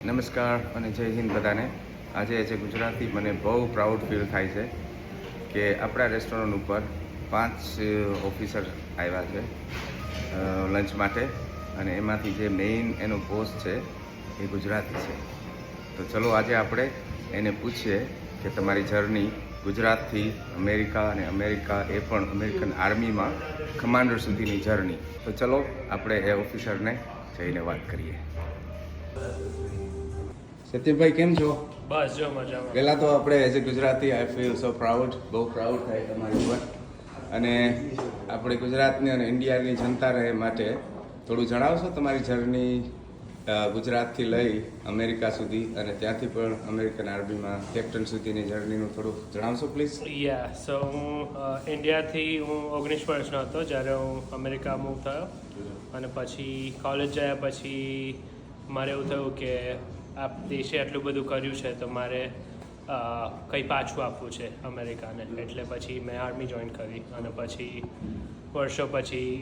નમસ્કાર અને જય હિન્દ બધાને. આજે છે ગુજરાતી. મને બહુ પ્રાઉડ ફીલ થાય છે કે આપણા રેસ્ટોરન્ટ ઉપર 5 ઓફિસર આવ્યા છે લંચ માટે, અને એમાંથી જે મેઇન એનો બોસ છે એ ગુજરાતી છે. તો ચલો આજે આપણે એને પૂછીએ કે તમારી જર્ની ગુજરાતથી અમેરિકા, અને અમેરિકા એ પણ અમેરિકન આર્મીમાં કમાન્ડર સુધીની જર્ની. તો ચલો આપણે એ ઓફિસરને જઈને વાત કરીએ. સત્યભાઈ કેમ છો? બસ જો મજામાં. પહેલાં તો આપણે as a Gujarati I feel so proud, બહુ પ્રાઉડ થાય તમારી ઉપર. અને આપણે ગુજરાતની અને ઇન્ડિયાની જનતા રહે માટે થોડું જણાવશો તમારી જર્ની ગુજરાતથી લઈ અમેરિકા સુધી, અને ત્યાંથી પણ અમેરિકન આર્મીમાં કેપ્ટન સુધીની જર્નીનું થોડું જણાવશો પ્લીઝ? સો હું ઇન્ડિયાથી 19 વર્ષનો હતો જ્યારે હું અમેરિકા મૂવ થયો, અને પછી કોલેજ ગયા પછી મારે એવું થયું કે આ દેશે આટલું બધું કર્યું છે તો મારે કંઈ પાછું આપવું છે અમેરિકાને. એટલે પછી મેં આર્મી જોઈન કરી, અને પછી વર્ષો પછી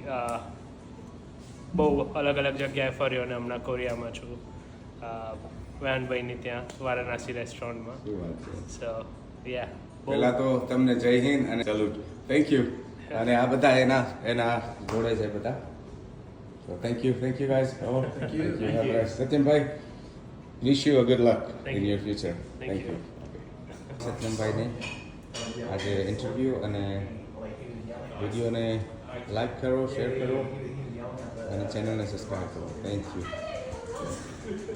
બહુ અલગ અલગ જગ્યાએ ફર્યો, અને હમણાં કોરિયામાં છું, વહેનભાઈની ત્યાં વારાણસી રેસ્ટોરન્ટમાં. સો પહેલાં તો તમને જય હિન્દ અને સલ્યુટ. Thank you. અને આ બધા એના જોડે છે બધા. So thank you guys. Satyambhai, wish you a good luck in your future. Thank you. સત્યમભાઈને આજે ઇન્ટરવ્યૂ અને વિડીયોને લાઈક કરો, શેર કરો અને ચેનલને સબસ્ક્રાઈબ કરો. Thank you.